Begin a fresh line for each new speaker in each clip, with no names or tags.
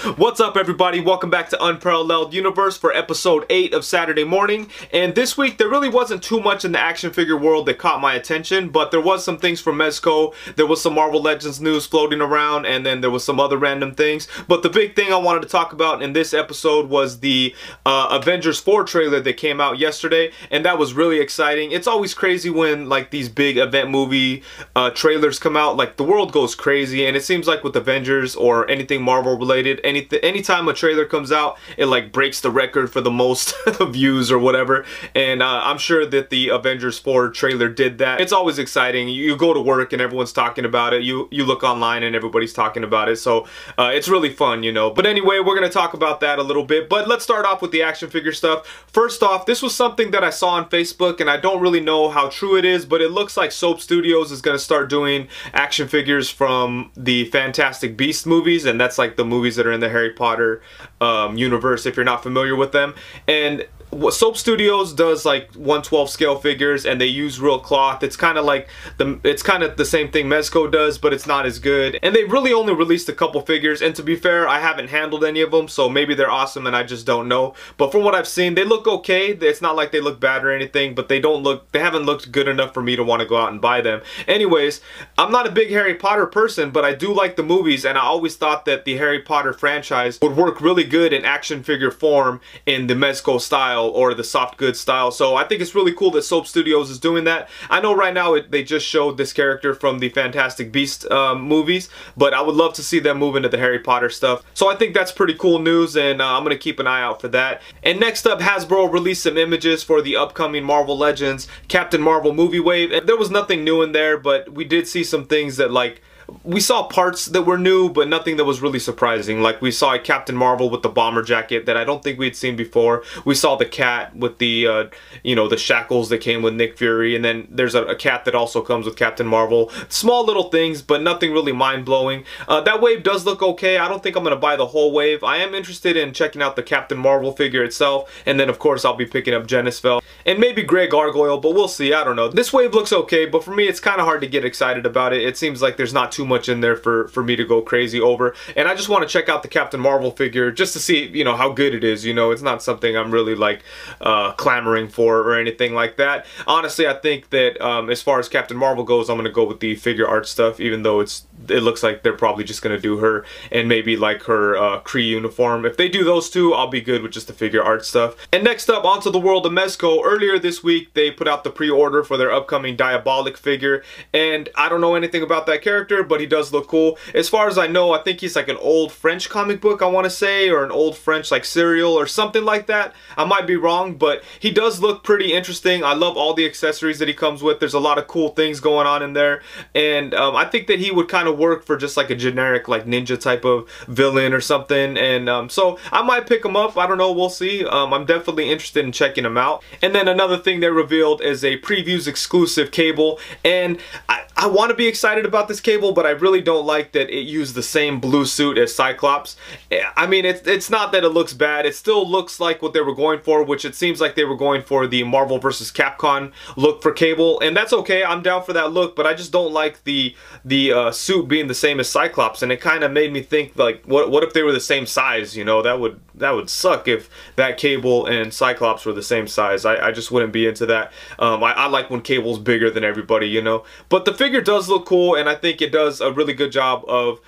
What's up, everybody? Welcome back to Unparalleled Universe for episode 8 of Saturday morning. And this week there really wasn't too much in the action figure world that caught my attention, but there was some things from Mezco, there was some Marvel Legends news floating around, and then there was some other random things. But the big thing I wanted to talk about in this episode was the Avengers 4 trailer that came out yesterday, and that was really exciting. It's always crazy when like these big event movie trailers come out. Like the world goes crazy, and it seems like with Avengers or anything Marvel related, anytime a trailer comes out, it like breaks the record for the most views or whatever. And I'm sure that the Avengers 4 trailer did that. It's always exciting. You go to work and everyone's talking about it. You look online and everybody's talking about it. So it's really fun, you know. But anyway, we're gonna talk about that a little bit. But let's start off with the action figure stuff. First off, this was something that I saw on Facebook, and I don't really know how true it is, but it looks like Soap Studios is gonna start doing action figures from the Fantastic Beasts movies, and that's like the movies that are in the Harry Potter universe, if you're not familiar with them. And what Soap Studios does, like 1/12 scale figures, and they use real cloth. It's kind of like the same thing Mezco does, but it's not as good. And they really only released a couple figures, and to be fair, I haven't handled any of them, so maybe they're awesome and I just don't know. But from what I've seen, they look okay. It's not like they look bad or anything, but they haven't looked good enough for me to want to go out and buy them. Anyways, I'm not a big Harry Potter person, but I do like the movies, and I always thought that the Harry Potter franchise would work really good in action figure form in the Mezco style or the soft goods style. So I think it's really cool that Soap Studios is doing that. I know right now they just showed this character from the Fantastic Beasts movies, but I would love to see them move into the Harry Potter stuff. So I think that's pretty cool news, and I'm gonna keep an eye out for that. And next up, Hasbro released some images for the upcoming Marvel Legends Captain Marvel movie wave, and there was nothing new in there, but we did see some things that, like, we saw parts that were new, but nothing that was really surprising. Like we saw a Captain Marvel with the bomber jacket that I don't think we'd seen before. We saw the cat with the, you know, the shackles that came with Nick Fury, and then there's a cat that also comes with Captain Marvel. Small little things, but nothing really mind-blowing. That wave does look okay. I don't think I'm going to buy the whole wave. I am interested in checking out the Captain Marvel figure itself, and then of course I'll be picking up Genisfell and maybe Grey Gargoyle, but we'll see. I don't know. This wave looks okay, but for me it's kind of hard to get excited about it. It seems like there's not too much in there for me to go crazy over, and I just want to check out the Captain Marvel figure just to see, you know, how good it is. You know, it's not something I'm really like clamoring for or anything like that. Honestly, I think that as far as Captain Marvel goes, I'm gonna go with the figure art stuff, even though it looks like they're probably just gonna do her and maybe like her Kree uniform. If they do those two, I'll be good with just the figure art stuff. And next up, onto the world of Mezco. Earlier this week, they put out the pre-order for their upcoming Diabolik figure, and I don't know anything about that character, but he does look cool. As far as I know, I think he's like an old French comic book, I want to say, or an old French like serial or something like that. I might be wrong, but he does look pretty interesting. I love all the accessories that he comes with. There's a lot of cool things going on in there, and I think that he would kind of work for just like a generic like ninja type of villain or something, and so I might pick him up. I don't know, we'll see. I'm definitely interested in checking him out. And then another thing they revealed is a previews exclusive cable, and I want to be excited about this cable, but I really don't like that it used the same blue suit as Cyclops. I mean, it's not that it looks bad. It still looks like what they were going for, which it seems like they were going for the Marvel vs. Capcom look for Cable, and that's okay. I'm down for that look, but I just don't like the suit being the same as Cyclops, and it kind of made me think, like, what if they were the same size? You know, that would suck if that Cable and Cyclops were the same size. I just wouldn't be into that. I like when Cable's bigger than everybody, you know. But the figure does look cool, and I think it does a really good job of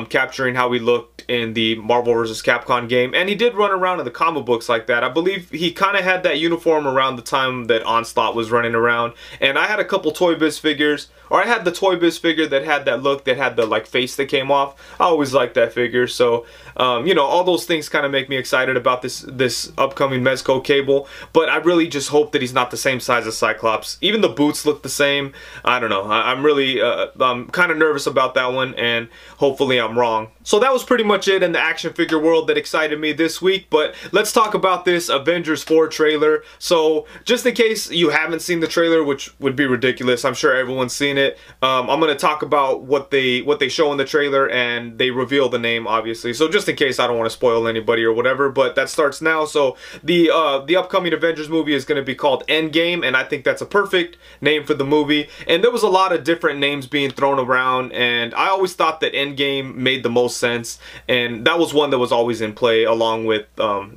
capturing how he looked in the Marvel vs. Capcom game, and he did run around in the comic books like that. I believe he kind of had that uniform around the time that Onslaught was running around, and I had a couple Toy Biz figures, or I had the Toy Biz figure that had that look, that had the like face that came off. I always liked that figure, so you know, all those things kind of make me excited about this upcoming Mezco Cable, but I really just hope that he's not the same size as Cyclops. Even the boots look the same. I don't know. I'm really I'm kind of nervous about that one, and hopefully I'm wrong. So that was pretty much it in the action figure world that excited me this week, but let's talk about this Avengers 4 trailer. So just in case you haven't seen the trailer, which would be ridiculous, I'm sure everyone's seen it, I'm going to talk about what they show in the trailer, and they reveal the name, obviously. So just in case I don't want to spoil anybody or whatever, but that starts now. So the upcoming Avengers movie is going to be called Endgame, and I think that's a perfect name for the movie. And there was a lot of different names being thrown around, and I always thought that Endgame made the most sense, and that was one that was always in play, along with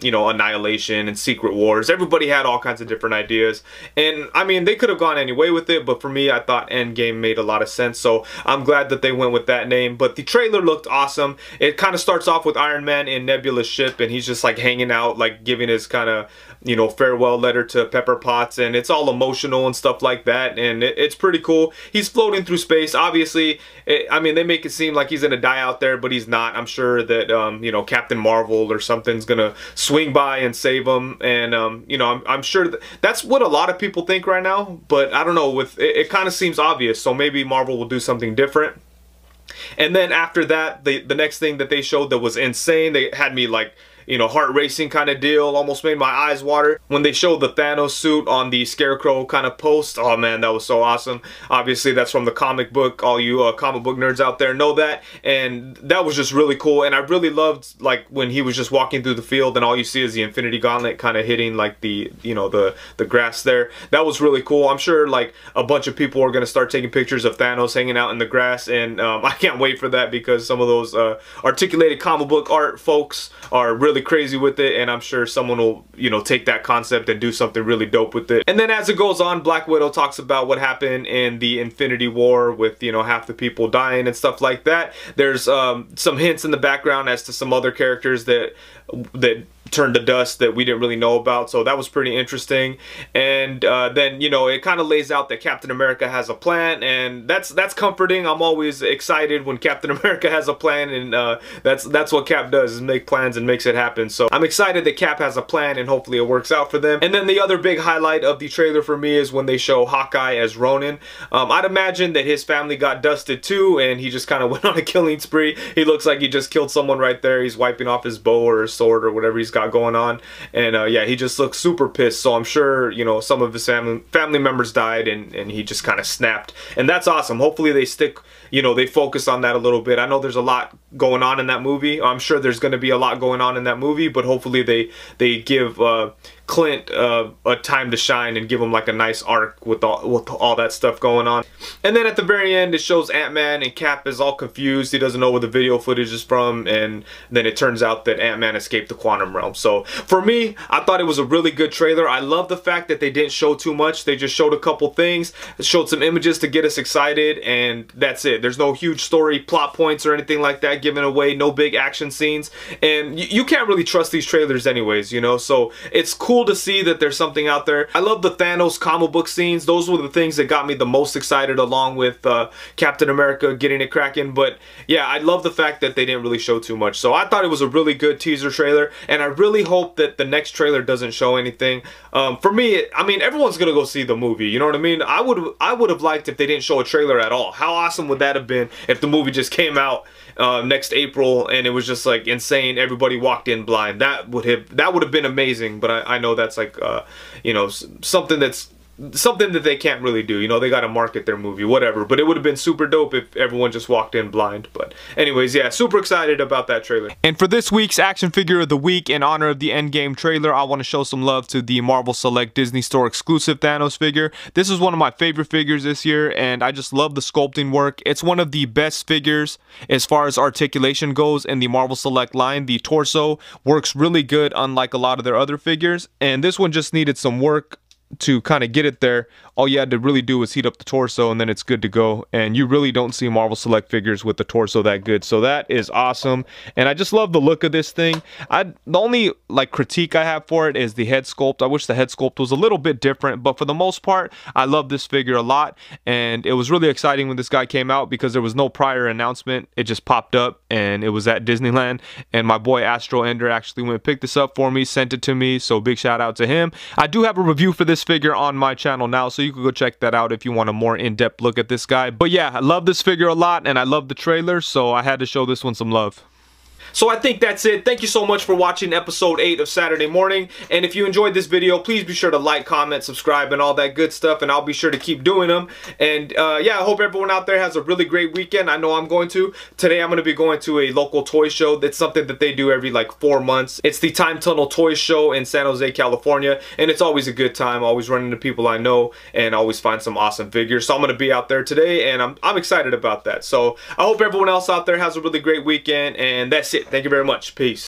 you know, Annihilation and Secret Wars. Everybody had all kinds of different ideas, and I mean, they could have gone any way with it, but for me, I thought Endgame made a lot of sense, so I'm glad that they went with that name. But the trailer looked awesome. It kind of starts off with Iron Man in Nebula's ship, and he's just like hanging out, like giving his kind of, you know, farewell letter to Pepper Potts, and it's all emotional and stuff like that, and it's pretty cool. He's floating through space. Obviously, I mean, they make it seem like he's gonna die out there, but he's not. I'm sure that you know, Captain Marvel or something's gonna swing by and save him, and you know, I'm sure that's what a lot of people think right now, but I don't know, with it kind of seems obvious, so maybe Marvel will do something different. And then after that, the next thing that they showed that was insane, they had me like, you know, heart racing kind of deal, almost made my eyes water when they showed the Thanos suit on the Scarecrow kind of post. Oh man, that was so awesome. Obviously that's from the comic book. All you comic book nerds out there know that, and that was just really cool. And I really loved like when he was just walking through the field and all you see is the Infinity Gauntlet kind of hitting like the, you know, the grass there. That was really cool. I'm sure like a bunch of people are gonna start taking pictures of Thanos hanging out in the grass, and I can't wait for that, because some of those articulated comic book art folks are really crazy with it, and I'm sure someone will, you know, take that concept and do something really dope with it. And then as it goes on, Black Widow talks about what happened in the Infinity War with, you know, half the people dying and stuff like that. There's some hints in the background as to some other characters that turned to dust that we didn't really know about, so that was pretty interesting. And then, you know, it kind of lays out that Captain America has a plan, and that's comforting. I'm always excited when Captain America has a plan, and that's what Cap does, is make plans and makes it happen. So I'm excited that Cap has a plan, and hopefully it works out for them. And then the other big highlight of the trailer for me is when they show Hawkeye as Ronin. I'd imagine that his family got dusted too, and he just kind of went on a killing spree. He looks like he just killed someone right there. He's wiping off his bow or his sword or whatever he's got going on, and yeah, he just looks super pissed. So I'm sure, you know, some of his family members died, and he just kind of snapped, and that's awesome. Hopefully they stick, you know, they focus on that a little bit. I know there's a lot going on in that movie. I'm sure there's going to be a lot going on in that movie, but hopefully they give Clint a time to shine and give him like a nice arc with all that stuff going on. And then at the very end, it shows Ant-Man, and Cap is all confused. He doesn't know where the video footage is from, and then it turns out that Ant-Man escaped the quantum realm. So for me, I thought it was a really good trailer. I love the fact that they didn't show too much. They just showed a couple things, showed some images to get us excited, and that's it. There's no huge story plot points or anything like that given away, no big action scenes, and you can't really trust these trailers anyways, you know, so it's cool to see that there's something out there. I love the Thanos comic book scenes. Those were the things that got me the most excited, along with Captain America getting it cracking. But yeah, I love the fact that they didn't really show too much. So I thought it was a really good teaser trailer, and I really hope that the next trailer doesn't show anything. For me, I mean, everyone's gonna go see the movie, you know what I mean? I would have liked if they didn't show a trailer at all. How awesome would that have been if the movie just came out next April and it was just like insane, everybody walked in blind? That would have been amazing. But I know that's like you know, something that they can't really do. You know, they got to market their movie, whatever. But it would have been super dope if everyone just walked in blind. But anyways, yeah, super excited about that trailer. And for this week's action figure of the week, in honor of the Endgame trailer, I want to show some love to the Marvel Select Disney Store exclusive Thanos figure. This is one of my favorite figures this year, and I just love the sculpting work. It's one of the best figures as far as articulation goes in the Marvel Select line. The torso works really good, unlike a lot of their other figures, and this one just needed some work to kind of get it there. All you had to really do was heat up the torso, and then it's good to go. And you really don't see Marvel Select figures with the torso that good, so that is awesome. And I just love the look of this thing. The only like critique I have for it is the head sculpt. I wish the head sculpt was a little bit different, but for the most part, I love this figure a lot. And it was really exciting when this guy came out, because there was no prior announcement. It just popped up, and it was at Disneyland, and my boy Astro Ender actually went and picked this up for me, sent it to me, so big shout out to him. I do have a review for this figure on my channel now, so you can go check that out if you want a more in-depth look at this guy. But yeah, I love this figure a lot, and I love the trailer, so I had to show this one some love. So I think that's it. Thank you so much for watching episode 8 of Saturday Morning. And if you enjoyed this video, please be sure to like, comment, subscribe, and all that good stuff. And I'll be sure to keep doing them. And yeah, I hope everyone out there has a really great weekend. I know I'm going to. Today I'm going to be going to a local toy show. That's something that they do every like 4 months. It's the Time Tunnel Toy Show in San Jose, California. And it's always a good time. Always run into people I know and always find some awesome figures. So I'm going to be out there today and I'm excited about that. So I hope everyone else out there has a really great weekend. And that's it. Thank you very much. Peace.